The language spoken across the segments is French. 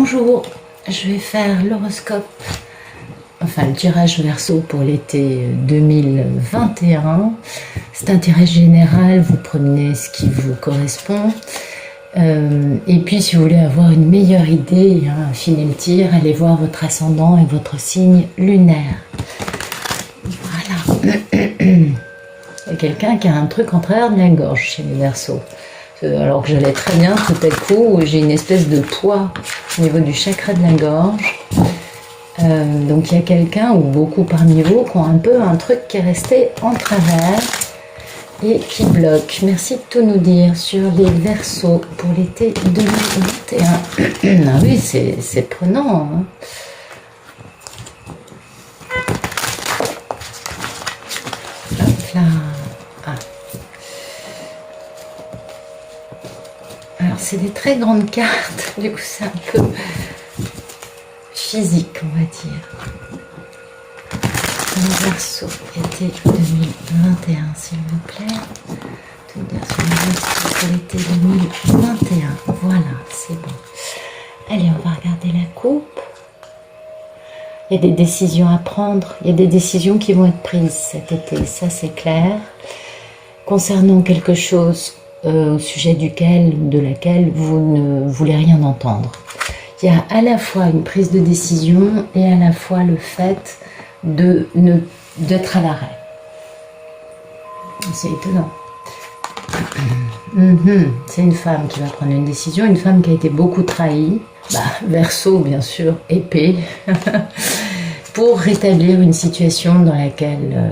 Bonjour, je vais faire l'horoscope, enfin le tirage Verseau pour l'été 2021. C'est un tirage général, vous prenez ce qui vous correspond. Et puis si vous voulez avoir une meilleure idée, affinez le tir, allez voir votre ascendant et votre signe lunaire. Voilà. Il y a quelqu'un qui a un truc en travers de la gorge chez les Verseaux. Alors que j'allais très bien, tout à coup, j'ai une espèce de poids au niveau du chakra de la gorge. Donc il y a quelqu'un, ou beaucoup parmi vous, qui ont un peu un truc qui est resté en travers et qui bloque. Merci de tout nous dire sur les Verseaux pour l'été 2021. Ah oui, c'est prenant. Hein. Hop là. Alors c'est des très grandes cartes, du coup c'est un peu physique on va dire. Le Verseau, été 2021 s'il vous plaît. Tout dire sur le Verseau pour l'été 2021. Voilà, c'est bon. Allez, on va regarder la coupe. Il y a des décisions à prendre, il y a des décisions qui vont être prises cet été, ça c'est clair. Concernant quelque chose au sujet de laquelle vous ne voulez rien entendre. Il y a à la fois une prise de décision et à la fois le fait d'être à l'arrêt. C'est étonnant. C'est une femme qui va prendre une décision, une femme qui a été beaucoup trahie, Verseau bien sûr, épée, pour rétablir une situation dans laquelle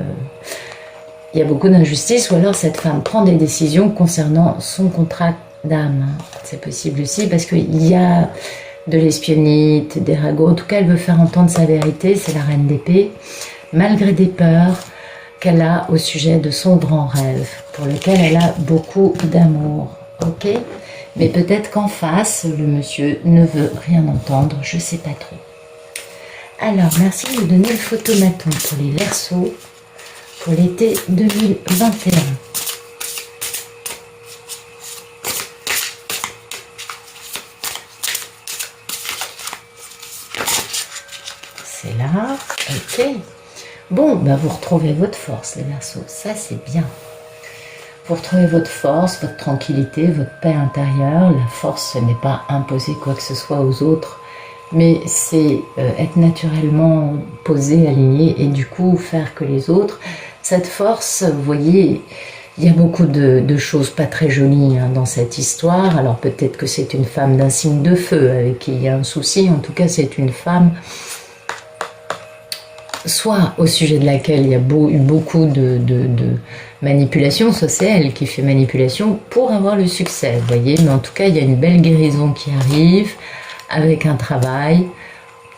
il y a beaucoup d'injustice, ou alors cette femme prend des décisions concernant son contrat d'âme. C'est possible aussi parce qu'il y a de l'espionnite, des ragots. En tout cas, elle veut faire entendre sa vérité, c'est la reine d'épée, malgré des peurs qu'elle a au sujet de son grand rêve, pour lequel elle a beaucoup d'amour. Ok ? Mais peut-être qu'en face, le monsieur ne veut rien entendre, je ne sais pas trop. Alors, merci de me donner le photomaton pour les Verseaux pour l'été 2021. C'est là, ok. Bon, vous retrouvez votre force, les Verseaux, ça c'est bien. Vous retrouvez votre force, votre tranquillité, votre paix intérieure. La force, ce n'est pas imposer quoi que ce soit aux autres, mais c'est être naturellement posé, aligné, et du coup faire que les autres... Cette force, vous voyez, il y a beaucoup de choses pas très jolies dans cette histoire. Alors peut-être que c'est une femme d'un signe de feu avec qui il y a un souci. En tout cas, c'est une femme, soit au sujet de laquelle il y a eu beaucoup de manipulation, soit c'est elle qui fait manipulation pour avoir le succès, vous voyez. Mais en tout cas, il y a une belle guérison qui arrive avec un travail,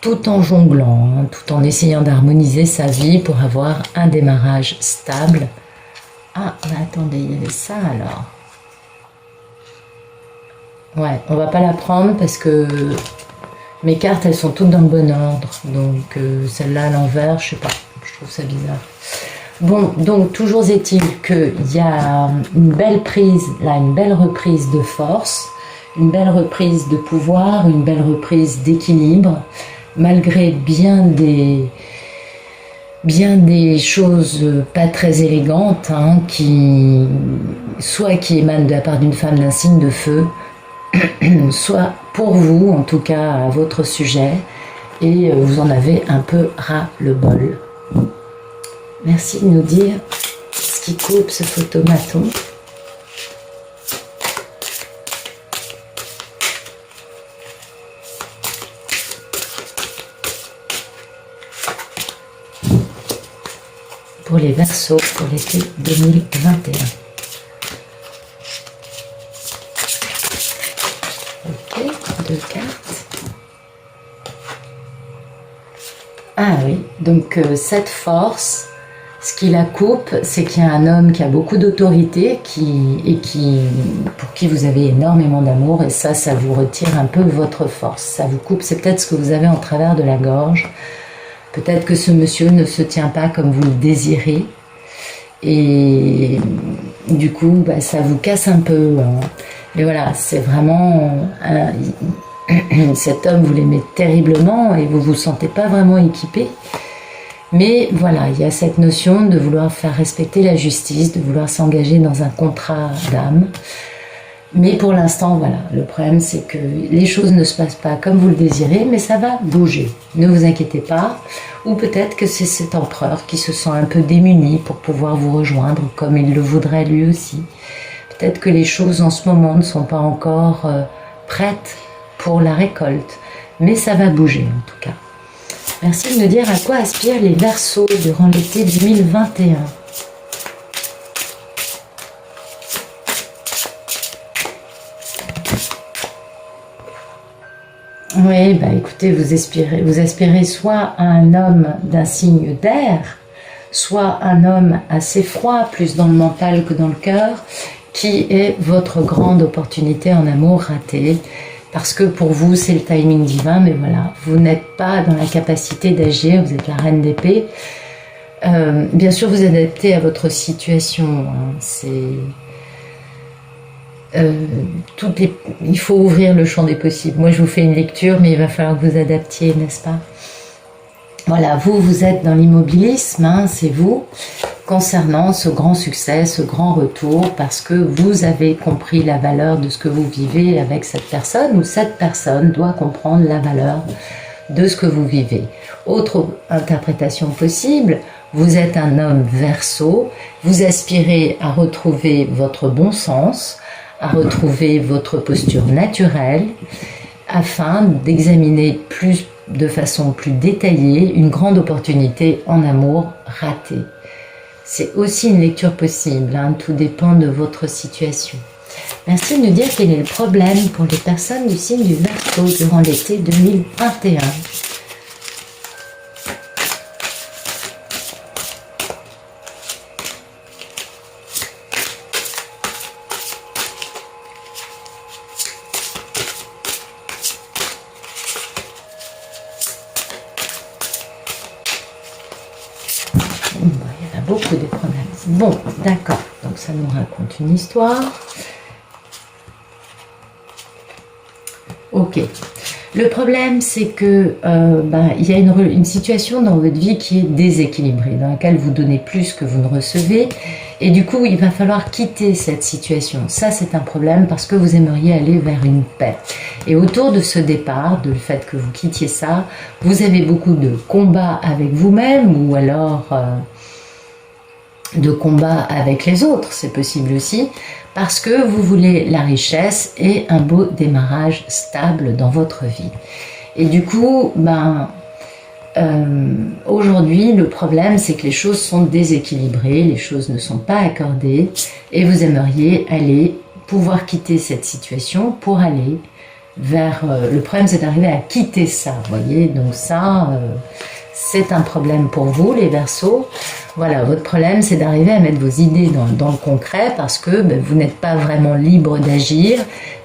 tout en jonglant, tout en essayant d'harmoniser sa vie pour avoir un démarrage stable. Ah, mais attendez, il y avait ça alors. Ouais, on va pas la prendre parce que mes cartes, elles sont toutes dans le bon ordre. Donc celle-là à l'envers, je sais pas, je trouve ça bizarre. Bon, donc toujours est-il qu'il y a une belle prise, là, une belle reprise de force, une belle reprise de pouvoir, une belle reprise d'équilibre, malgré bien des choses pas très élégantes, soit qui émanent de la part d'une femme d'un signe de feu, soit pour vous, en tout cas à votre sujet, et vous en avez un peu ras-le-bol. Merci de nous dire ce qui coupe ce photomaton. Pour les Verseaux pour l'été 2021. Ok, 2 cartes. Ah oui, donc cette force, ce qui la coupe, c'est qu'il y a un homme qui a beaucoup d'autorité pour qui vous avez énormément d'amour, et ça vous retire un peu votre force. Ça vous coupe, c'est peut-être ce que vous avez en travers de la gorge. Peut-être que ce monsieur ne se tient pas comme vous le désirez. Et du coup, ça vous casse un peu. Mais voilà, c'est vraiment... Cet homme, vous l'aimez terriblement et vous ne vous sentez pas vraiment équipé. Mais voilà, il y a cette notion de vouloir faire respecter la justice, de vouloir s'engager dans un contrat d'âme. Mais pour l'instant, voilà, le problème c'est que les choses ne se passent pas comme vous le désirez, mais ça va bouger. Ne vous inquiétez pas. Ou peut-être que c'est cet empereur qui se sent un peu démuni pour pouvoir vous rejoindre comme il le voudrait lui aussi. Peut-être que les choses en ce moment ne sont pas encore prêtes pour la récolte, mais ça va bouger en tout cas. Merci de me dire à quoi aspirent les Verseaux durant l'été 2021. Oui, bah écoutez, vous aspirez soit à un homme d'un signe d'air, soit un homme assez froid, plus dans le mental que dans le cœur, qui est votre grande opportunité en amour ratée. Parce que pour vous, c'est le timing divin, mais voilà, vous n'êtes pas dans la capacité d'agir, vous êtes la reine d'épée. Bien sûr, vous adaptez à votre situation, hein, il faut ouvrir le champ des possibles. Moi, je vous fais une lecture, mais il va falloir que vous adaptiez, n'est-ce pas? Voilà, vous êtes dans l'immobilisme, hein, c'est vous, concernant ce grand succès, ce grand retour, parce que vous avez compris la valeur de ce que vous vivez avec cette personne, ou cette personne doit comprendre la valeur de ce que vous vivez. Autre interprétation possible, vous êtes un homme Verseau, vous aspirez à retrouver votre bon sens, à retrouver votre posture naturelle, afin d'examiner de façon plus détaillée une grande opportunité en amour ratée. C'est aussi une lecture possible, hein, tout dépend de votre situation. Merci de nous dire quel est le problème pour les personnes du signe du Verseau durant l'été 2021. Beaucoup de problèmes. Bon, d'accord. Donc ça nous raconte une histoire. Ok. Le problème, c'est que il y a une situation dans votre vie qui est déséquilibrée, dans laquelle vous donnez plus que vous ne recevez. Et du coup, il va falloir quitter cette situation. Ça, c'est un problème parce que vous aimeriez aller vers une paix. Et autour de ce départ, du fait que vous quittiez ça, vous avez beaucoup de combats avec vous-même ou alors de combats avec les autres, c'est possible aussi, parce que vous voulez la richesse et un beau démarrage stable dans votre vie. Et du coup, aujourd'hui, le problème, c'est que les choses sont déséquilibrées, les choses ne sont pas accordées, et vous aimeriez pouvoir quitter cette situation pour aller vers... le problème, c'est d'arriver à quitter ça, vous voyez, donc ça... c'est un problème pour vous, les Verseaux. Voilà, votre problème, c'est d'arriver à mettre vos idées dans le concret parce que vous n'êtes pas vraiment libre d'agir,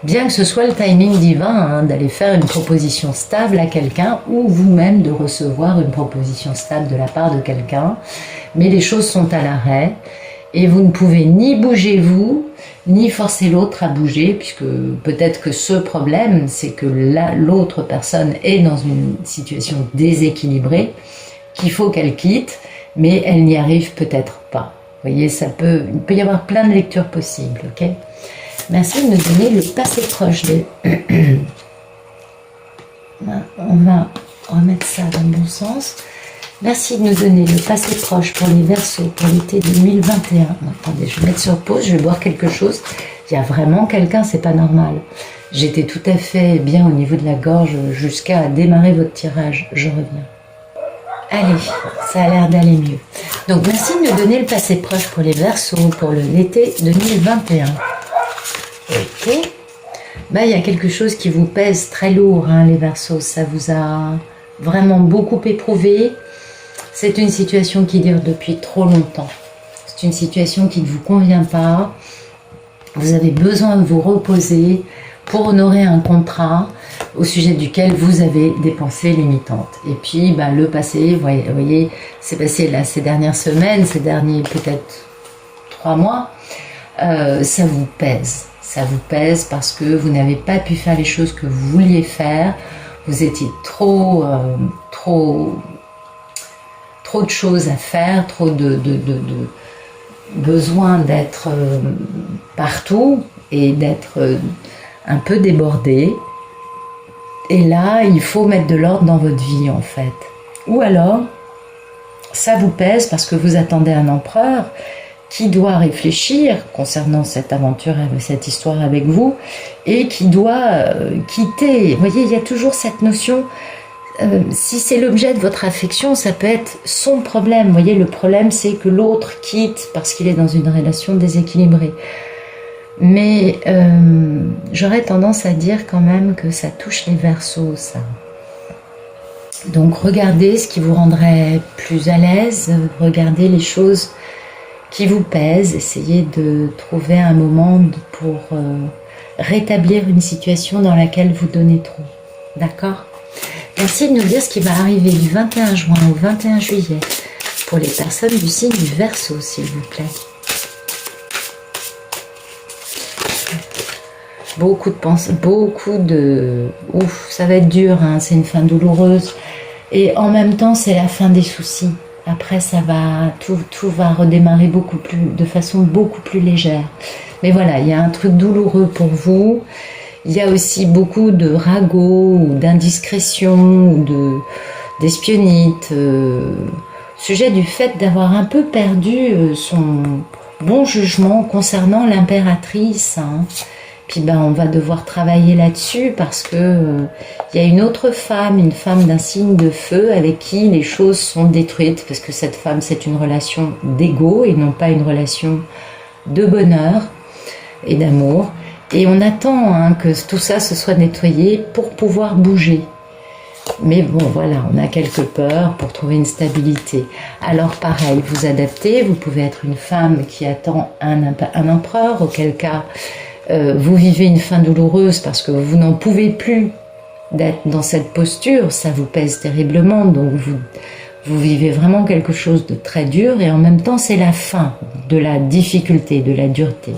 bien que ce soit le timing divin, hein, d'aller faire une proposition stable à quelqu'un ou vous-même de recevoir une proposition stable de la part de quelqu'un. Mais les choses sont à l'arrêt et vous ne pouvez ni bouger vous, ni forcer l'autre à bouger, puisque peut-être que ce problème, c'est que l'autre personne est dans une situation déséquilibrée, qu'il faut qu'elle quitte, mais elle n'y arrive peut-être pas. Vous voyez, il peut y avoir plein de lectures possibles, ok? Merci de me donner le passé proche. On va remettre ça dans le bon sens. Merci de nous donner le passé proche pour les Verseaux pour l'été 2021. Attendez, je vais mettre sur pause, je vais boire quelque chose. Il y a vraiment quelqu'un, c'est pas normal. J'étais tout à fait bien au niveau de la gorge jusqu'à démarrer votre tirage. Je reviens. Allez, ça a l'air d'aller mieux. Donc merci de nous donner le passé proche pour les Verseaux pour l'été 2021. Ok. Il y a quelque chose qui vous pèse très lourd, hein, les Verseaux. Ça vous a vraiment beaucoup éprouvé. C'est une situation qui dure depuis trop longtemps. C'est une situation qui ne vous convient pas. Vous avez besoin de vous reposer pour honorer un contrat au sujet duquel vous avez des pensées limitantes. Et puis, le passé, vous voyez, c'est passé là ces dernières semaines, ces derniers peut-être 3 mois, ça vous pèse. Ça vous pèse parce que vous n'avez pas pu faire les choses que vous vouliez faire. Vous étiez trop de choses à faire, trop de besoin d'être partout et d'être un peu débordé. Et là, il faut mettre de l'ordre dans votre vie en fait. Ou alors, ça vous pèse parce que vous attendez un empereur qui doit réfléchir concernant cette aventure, cette histoire avec vous, et qui doit quitter. Vous voyez, il y a toujours cette notion, si c'est l'objet de votre affection, ça peut être son problème. Vous voyez, le problème, c'est que l'autre quitte parce qu'il est dans une relation déséquilibrée. Mais j'aurais tendance à dire quand même que ça touche les Verseaux, ça. Donc regardez ce qui vous rendrait plus à l'aise, regardez les choses qui vous pèsent, essayez de trouver un moment pour rétablir une situation dans laquelle vous donnez trop. D'accord? Merci de nous dire ce qui va arriver du 21 juin au 21 juillet pour les personnes du signe du Verseau, s'il vous plaît. Beaucoup de pensées, beaucoup de... Ouf, ça va être dur, hein, c'est une fin douloureuse. Et en même temps, c'est la fin des soucis. Après, ça va, tout va redémarrer de façon beaucoup plus légère. Mais voilà, il y a un truc douloureux pour vous. Il y a aussi beaucoup de ragots, ou d'indiscrétions, ou d'espionnite. Sujet du fait d'avoir un peu perdu son bon jugement concernant l'impératrice, hein. Puis on va devoir travailler là-dessus parce que y a une autre femme, une femme d'un signe de feu avec qui les choses sont détruites parce que cette femme, c'est une relation d'ego et non pas une relation de bonheur et d'amour. Et on attend que tout ça se soit nettoyé pour pouvoir bouger. Mais bon, voilà, on a quelques peurs pour trouver une stabilité. Alors pareil, vous adaptez, vous pouvez être une femme qui attend un empereur, auquel cas vous vivez une fin douloureuse parce que vous n'en pouvez plus d'être dans cette posture, ça vous pèse terriblement, donc vous vivez vraiment quelque chose de très dur et en même temps c'est la fin de la difficulté, de la dureté.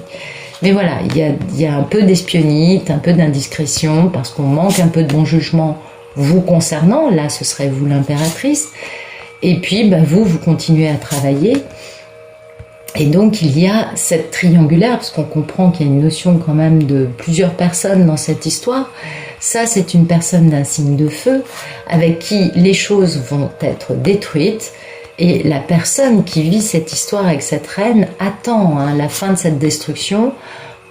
Mais voilà, il y a un peu d'espionnite, un peu d'indiscrétion parce qu'on manque un peu de bon jugement vous concernant, là ce serait vous l'impératrice, et puis vous continuez à travailler. Et donc il y a cette triangulaire, parce qu'on comprend qu'il y a une notion quand même de plusieurs personnes dans cette histoire. Ça, c'est une personne d'un signe de feu, avec qui les choses vont être détruites, et la personne qui vit cette histoire avec cette reine attend la fin de cette destruction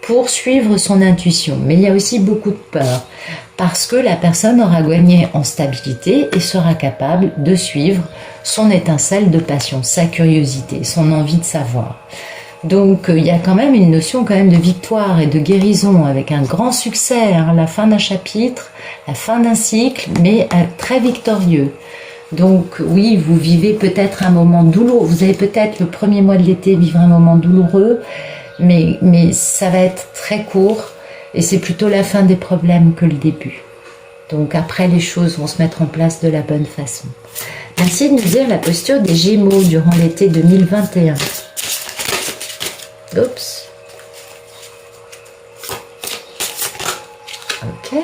pour suivre son intuition. Mais il y a aussi beaucoup de peur, parce que la personne aura gagné en stabilité et sera capable de suivre son étincelle de passion, sa curiosité, son envie de savoir. Donc il y a quand même une notion quand même de victoire et de guérison avec un grand succès, la fin d'un chapitre, la fin d'un cycle, mais très victorieux. Donc oui, vous vivez peut-être un moment douloureux, vous allez peut-être le premier mois de l'été vivre un moment douloureux, mais ça va être très court et c'est plutôt la fin des problèmes que le début. Donc après les choses vont se mettre en place de la bonne façon. Merci de nous dire la posture des Gémeaux durant l'été 2021. Oups. Ok.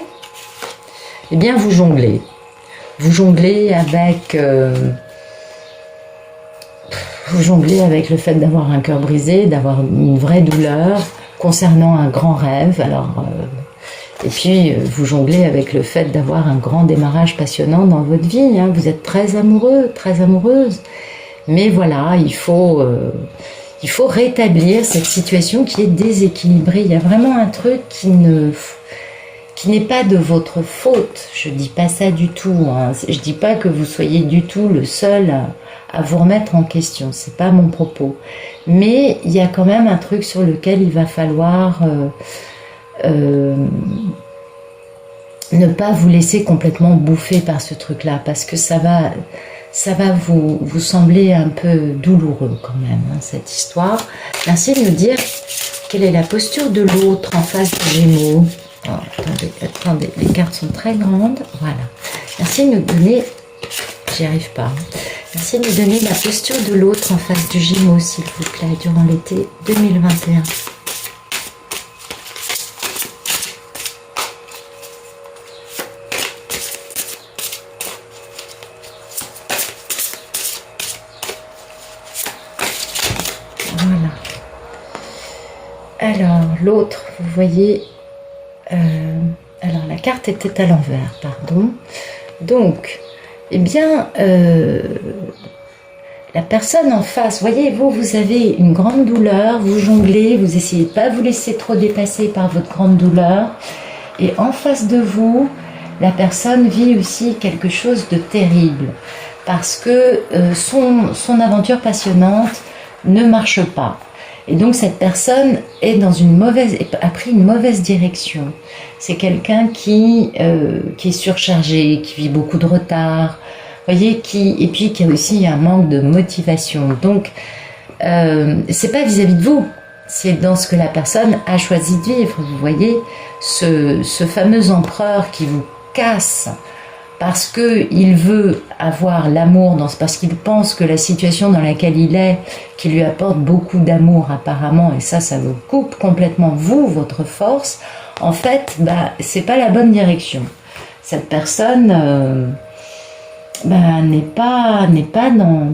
Eh bien, vous jonglez. Vous jonglez avec le fait d'avoir un cœur brisé, d'avoir une vraie douleur concernant un grand rêve. Alors, et puis, vous jonglez avec le fait d'avoir un grand démarrage passionnant dans votre vie. Vous êtes très amoureux, très amoureuse. Mais voilà, il faut rétablir cette situation qui est déséquilibrée. Il y a vraiment un truc qui n'est pas de votre faute. Je dis pas ça du tout. Je dis pas que vous soyez du tout le seul à vous remettre en question. C'est pas mon propos. Mais il y a quand même un truc sur lequel il va falloir ne pas vous laisser complètement bouffer par ce truc-là, parce que ça va vous sembler un peu douloureux quand même, cette histoire. Merci de nous dire quelle est la posture de l'autre en face des Gémeaux. Oh, attendez, les cartes sont très grandes. Voilà. Merci de nous donner... J'y arrive pas. Merci de nous donner la posture de l'autre en face du Gémeaux, s'il vous plaît, durant l'été 2021. l'autre, vous voyez, alors la carte était à l'envers, pardon. Donc, eh bien, la personne en face, voyez, vous avez une grande douleur, vous jonglez, vous essayez de ne pas vous laisser trop dépasser par votre grande douleur. Et en face de vous, la personne vit aussi quelque chose de terrible. Parce que son aventure passionnante ne marche pas. Et donc cette personne est a pris une mauvaise direction. C'est quelqu'un qui est surchargé, qui vit beaucoup de retard, voyez, et puis qui a aussi un manque de motivation. Donc c'est pas vis-à-vis de vous, c'est dans ce que la personne a choisi de vivre. Vous voyez, ce fameux empereur qui vous casse parce qu'il veut avoir l'amour, parce qu'il pense que la situation dans laquelle il est, qui lui apporte beaucoup d'amour apparemment, et ça vous coupe complètement votre force, en fait, c'est pas la bonne direction. Cette personne n'est pas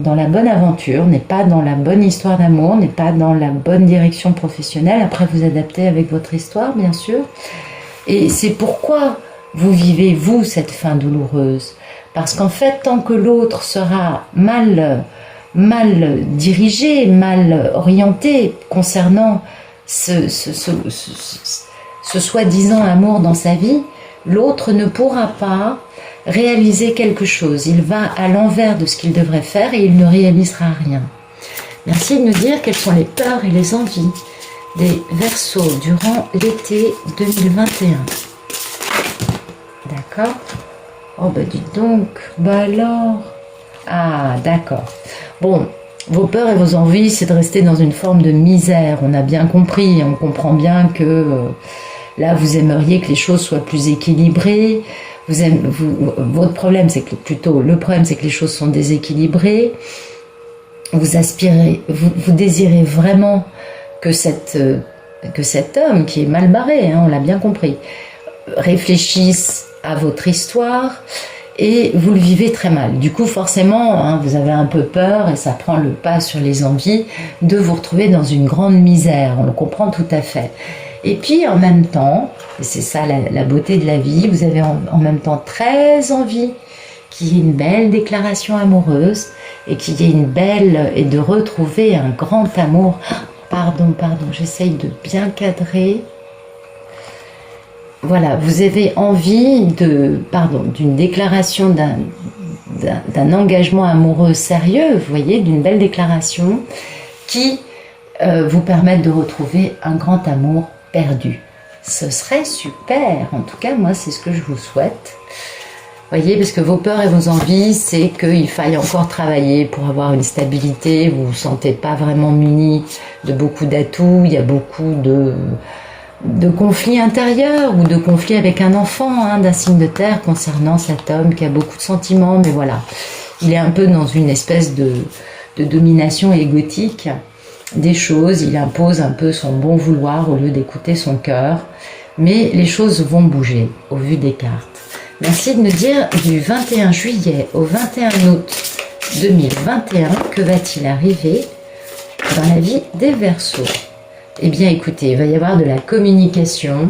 dans la bonne aventure, n'est pas dans la bonne histoire d'amour, n'est pas dans la bonne direction professionnelle. Après, vous adaptez avec votre histoire, bien sûr. Et c'est pourquoi vous vivez, vous, cette fin douloureuse. Parce qu'en fait, tant que l'autre sera mal dirigé, mal orienté concernant ce soi-disant amour dans sa vie, l'autre ne pourra pas réaliser quelque chose. Il va à l'envers de ce qu'il devrait faire et il ne réalisera rien. Merci de nous dire quelles sont les peurs et les envies des Verseaux durant l'été 2021. D'accord. Oh dites donc, alors. Ah d'accord. Bon, vos peurs et vos envies, c'est de rester dans une forme de misère. On a bien compris, on comprend bien que là vous aimeriez que les choses soient plus équilibrées. Votre problème, c'est que le problème, c'est que les choses sont déséquilibrées. Vous aspirez, vous désirez vraiment que cet homme qui est mal barré, on l'a bien compris, réfléchisse à votre histoire et vous le vivez très mal. Du coup, forcément, vous avez un peu peur et ça prend le pas sur les envies de vous retrouver dans une grande misère. On le comprend tout à fait. Et puis en même temps, et c'est ça la beauté de la vie, vous avez en même temps très envie qu'il y ait une belle déclaration amoureuse et qu'il y ait et de retrouver un grand amour. Pardon, j'essaye de bien cadrer. Voilà, vous avez envie d'une déclaration d'un engagement amoureux sérieux, vous voyez, d'une belle déclaration qui vous permette de retrouver un grand amour perdu. Ce serait super, en tout cas moi c'est ce que je vous souhaite. Voyez, parce que vos peurs et vos envies, c'est qu'il faille encore travailler pour avoir une stabilité, vous ne vous sentez pas vraiment muni de beaucoup d'atouts, il y a beaucoup de conflits intérieurs ou de conflits avec un enfant d'un signe de terre concernant cet homme qui a beaucoup de sentiments, mais voilà, il est un peu dans une espèce de domination égotique des choses, il impose un peu son bon vouloir au lieu d'écouter son cœur, mais les choses vont bouger au vu des cartes. Merci de nous dire du 21 juillet au 21 août 2021, que va-t-il arriver dans la vie des Verseaux? Eh bien écoutez, il va y avoir de la communication,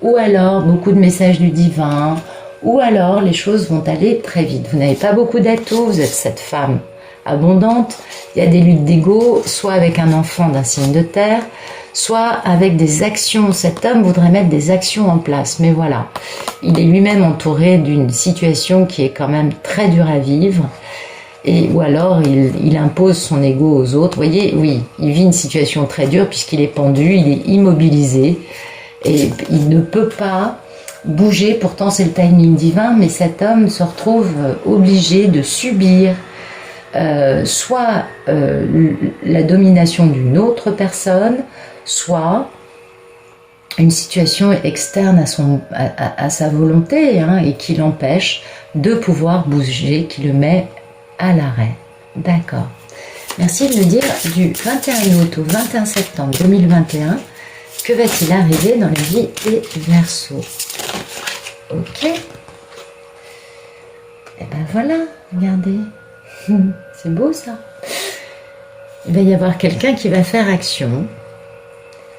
ou alors beaucoup de messages du divin, ou alors les choses vont aller très vite. Vous n'avez pas beaucoup d'atouts, vous êtes cette femme abondante, il y a des luttes d'ego, soit avec un enfant d'un signe de terre, soit avec des actions. Cet homme voudrait mettre des actions en place, mais voilà, il est lui-même entouré d'une situation qui est quand même très dure à vivre, ou alors il impose son ego aux autres. Vous voyez, oui, il vit une situation très dure puisqu'il est pendu, il est immobilisé, et il ne peut pas bouger, pourtant c'est le timing divin, mais cet homme se retrouve obligé de subir soit la domination d'une autre personne, soit une situation externe à sa volonté, et qui l'empêche de pouvoir bouger, qui le met à l'arrêt. D'accord. Merci de me dire du 21 août au 21 septembre 2021, que va-t-il arriver dans la vie des Verseaux? Ok. Et ben voilà, regardez. C'est beau ça. Il va y avoir quelqu'un qui va faire action.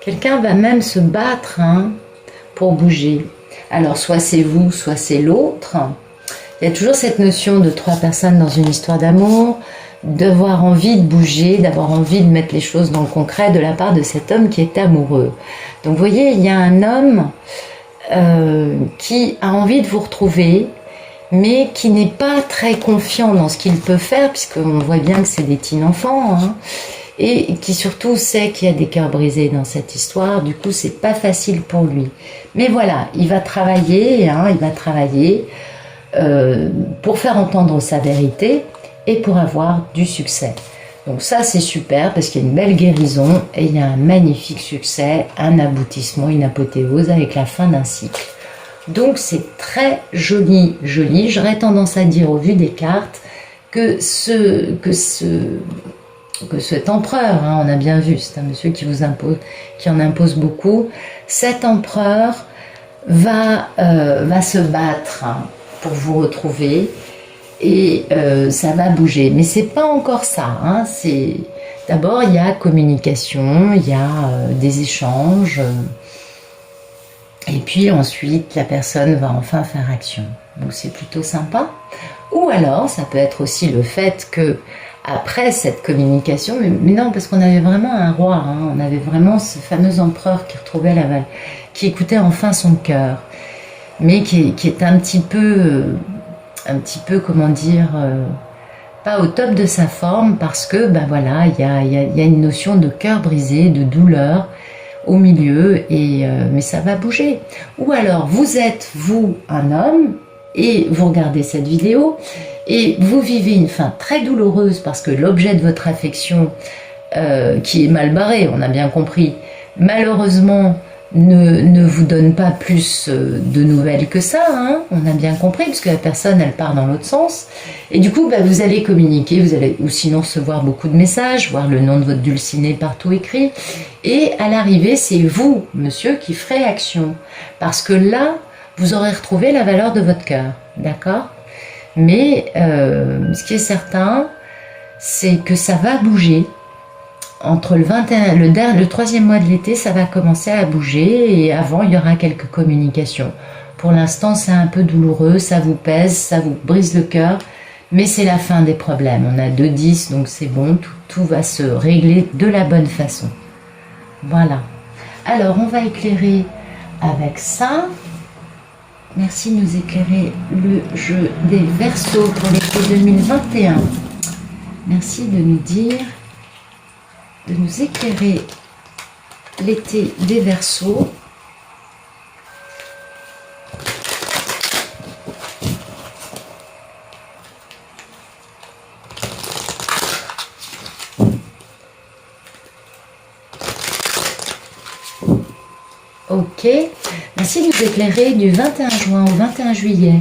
Quelqu'un va même se battre pour bouger. Alors, soit c'est vous, soit c'est l'autre. Il y a toujours cette notion de 3 personnes dans une histoire d'amour, d'avoir envie de bouger, d'avoir envie de mettre les choses dans le concret de la part de cet homme qui est amoureux. Donc, vous voyez, il y a un homme qui a envie de vous retrouver, mais qui n'est pas très confiant dans ce qu'il peut faire, puisqu'on voit bien que c'est des teen enfants, et qui surtout sait qu'il y a des cœurs brisés dans cette histoire. Du coup, c'est pas facile pour lui. Mais voilà, il va travailler, pour faire entendre sa vérité et pour avoir du succès. Donc ça, c'est super parce qu'il y a une belle guérison et il y a un magnifique succès, un aboutissement, une apothéose avec la fin d'un cycle. Donc c'est très joli, joli. J'aurais tendance à dire au vu des cartes que cet empereur, on a bien vu, c'est un monsieur qui vous impose, qui en impose beaucoup. Cet empereur va se battre pour vous retrouver et ça va bouger. Mais c'est pas encore ça. C'est d'abord il y a communication, il y a des échanges. Et puis ensuite, la personne va enfin faire action. Donc c'est plutôt sympa. Ou alors, ça peut être aussi le fait que, après cette communication, mais non, parce qu'on avait vraiment un roi, on avait vraiment ce fameux empereur qui retrouvait qui écoutait enfin son cœur, mais qui est un petit peu, comment dire, pas au top de sa forme, parce que, voilà, il y a une notion de cœur brisé, de douleur, au milieu, mais ça va bouger. Ou alors, vous êtes, vous, un homme, et vous regardez cette vidéo, et vous vivez une fin très douloureuse, parce que l'objet de votre affection, qui est mal barré, on a bien compris, malheureusement, ne vous donne pas plus de nouvelles que ça, on a bien compris, puisque la personne, elle part dans l'autre sens, et du coup, vous allez communiquer, vous allez ou sinon recevoir beaucoup de messages, voir le nom de votre dulciné partout écrit, et à l'arrivée, c'est vous, monsieur, qui ferez action, parce que là, vous aurez retrouvé la valeur de votre cœur, d'accord? Mais ce qui est certain, c'est que ça va bouger. Entre le 21, le troisième mois de l'été, ça va commencer à bouger et avant, il y aura quelques communications. Pour l'instant, c'est un peu douloureux, ça vous pèse, ça vous brise le cœur, mais c'est la fin des problèmes. On a 2-10, donc c'est bon, tout va se régler de la bonne façon. Voilà. Alors, on va éclairer avec ça. Merci de nous éclairer le jeu des Verseaux pour l'été 2021. Merci de nous dire, de nous éclairer l'été des Verseaux. Ok, merci de nous éclairer du 21 juin au 21 juillet,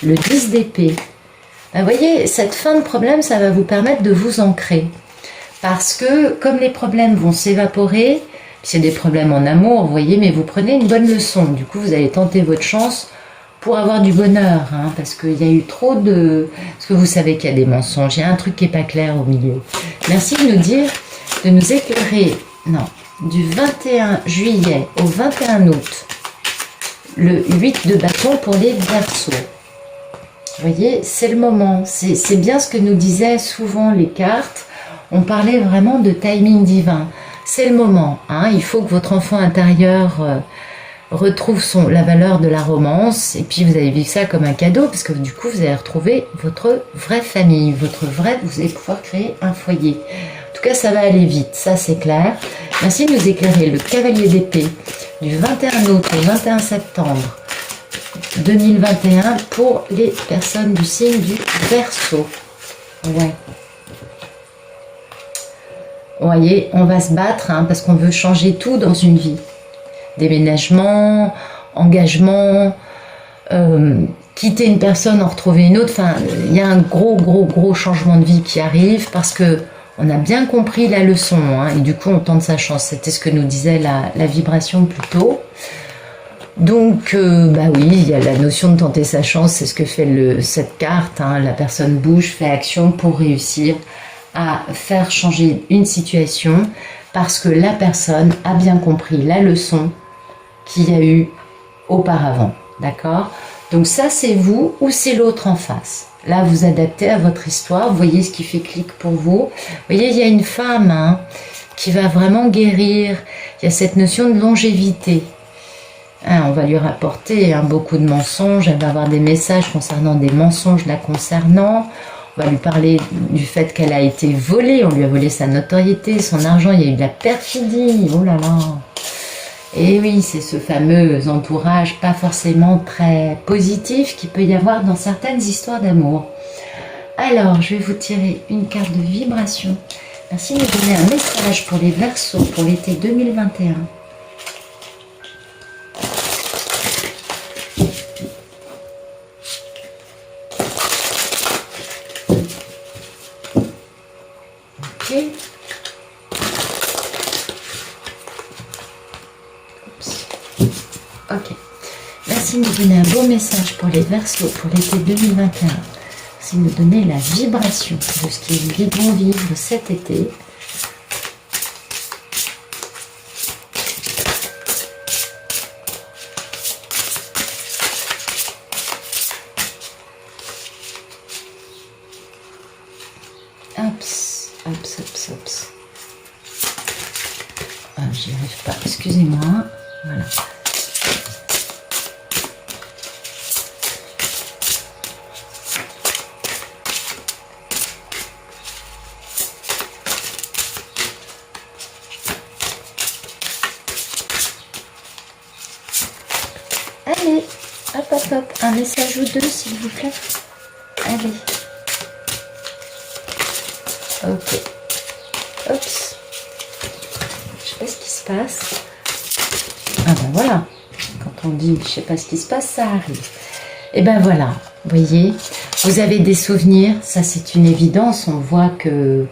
le 10 d'épée. Vous voyez, cette fin de problème, ça va vous permettre de vous ancrer. Parce que, comme les problèmes vont s'évaporer, c'est des problèmes en amour, vous voyez, mais vous prenez une bonne leçon. Du coup, vous allez tenter votre chance pour avoir du bonheur, parce qu'il y a eu trop de... Parce que vous savez qu'il y a des mensonges, il y a un truc qui n'est pas clair au milieu. Merci de nous dire, de nous éclairer... Non. Du 21 juillet au 21 août, le 8 de bâton pour les Verseaux. Vous voyez, c'est le moment. C'est bien ce que nous disaient souvent les cartes. On parlait vraiment de timing divin. C'est le moment. Il faut que votre enfant intérieur retrouve la valeur de la romance. Et puis vous allez vivre ça comme un cadeau, parce que du coup, vous allez retrouver votre vraie famille. Vous allez pouvoir créer un foyer. En tout cas, ça va aller vite, ça c'est clair. Merci de nous éclairer le cavalier d'épée du 21 août au 21 septembre 2021 pour les personnes du signe du Verseau. Ouais. Vous voyez, on va se battre parce qu'on veut changer tout dans une vie. Déménagement, engagement, quitter une personne, en retrouver une autre. Enfin, il y a un gros changement de vie qui arrive parce que on a bien compris la leçon, et du coup on tente sa chance. C'était ce que nous disait la vibration plus tôt. Donc, oui, il y a la notion de tenter sa chance, c'est ce que fait cette carte. La personne bouge, fait action pour réussir à faire changer une situation. parce que la personne a bien compris la leçon qu'il y a eu auparavant. D'accord? Donc ça, c'est vous ou c'est l'autre en face. Là, vous adaptez à votre histoire. Vous voyez ce qui fait clic pour vous. Vous voyez, il y a une femme hein, qui va vraiment guérir. Il y a cette notion de longévité. Hein, on va lui rapporter hein, beaucoup de mensonges. Elle va avoir des messages concernant des mensonges la concernant. On va lui parler du fait qu'elle a été volée. On lui a volé sa notoriété, son argent. Il y a eu de la perfidie. Oh là là. Et oui, c'est ce fameux entourage pas forcément très positif qu'il peut y avoir dans certaines histoires d'amour. Alors, je vais vous tirer une carte de vibration. Merci de me donner un message pour les Verseaux pour l'été 2021. Ok. Ok. Merci de me donner un beau message pour les Verseaux pour l'été 2021. Merci de me donner la vibration de ce qu'ils vont vivre cet été. Hops, hops, hops, hops. Ah, j'y arrive pas, excusez-moi. Voilà. Allez, hop, hop, hop, un message ou deux, s'il vous plaît. Allez. Ok. Oups. Je sais pas ce qui se passe. Ah ben voilà. Quand on dit je sais pas ce qui se passe, ça arrive. Et ben voilà. Vous voyez, vous avez des souvenirs. Ça, c'est une évidence. On voit que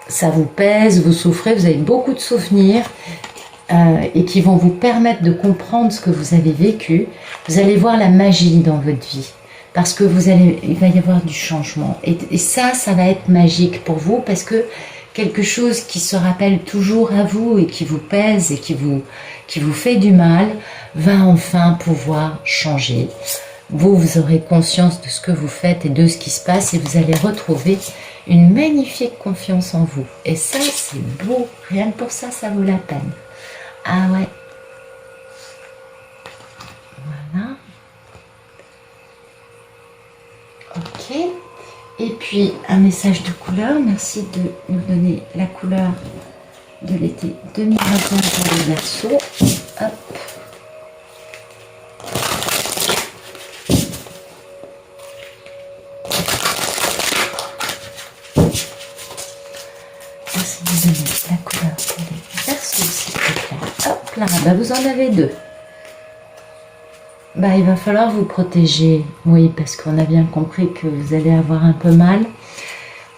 ça vous pèse, vous souffrez. Vous avez beaucoup de souvenirs. Et qui vont vous permettre de comprendre ce que vous avez vécu. Vous allez voir la magie dans votre vie. Parce que il va y avoir du changement. Et ça va être magique pour vous parce que quelque chose qui se rappelle toujours à vous et qui vous pèse et qui vous fait du mal va enfin pouvoir changer. Vous aurez conscience de ce que vous faites et de ce qui se passe et vous allez retrouver une magnifique confiance en vous. Et ça, c'est beau. Rien que pour ça, ça vaut la peine. Ah ouais. Voilà. Ok. Et puis, un message de couleur. Merci de nous donner la couleur de l'été 2021 pour les Verseaux. Hop. Merci de nous donner la couleur pour les Verseaux, s'il vous plaît. Hop là, bah vous en avez deux. Bah, il va falloir vous protéger, oui, parce qu'on a bien compris que vous allez avoir un peu mal.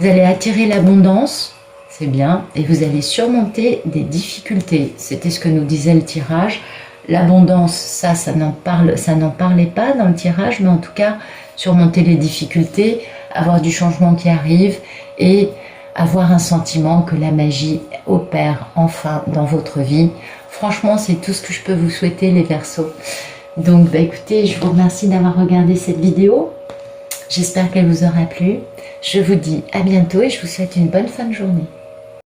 Vous allez attirer l'abondance, c'est bien, et vous allez surmonter des difficultés. C'était ce que nous disait le tirage. L'abondance, ça n'en parlait pas dans le tirage, mais en tout cas, surmonter les difficultés, avoir du changement qui arrive et avoir un sentiment que la magie opère enfin dans votre vie. Franchement, c'est tout ce que je peux vous souhaiter, les Verseaux. Donc, bah, écoutez, je vous remercie d'avoir regardé cette vidéo. J'espère qu'elle vous aura plu. Je vous dis à bientôt et je vous souhaite une bonne fin de journée.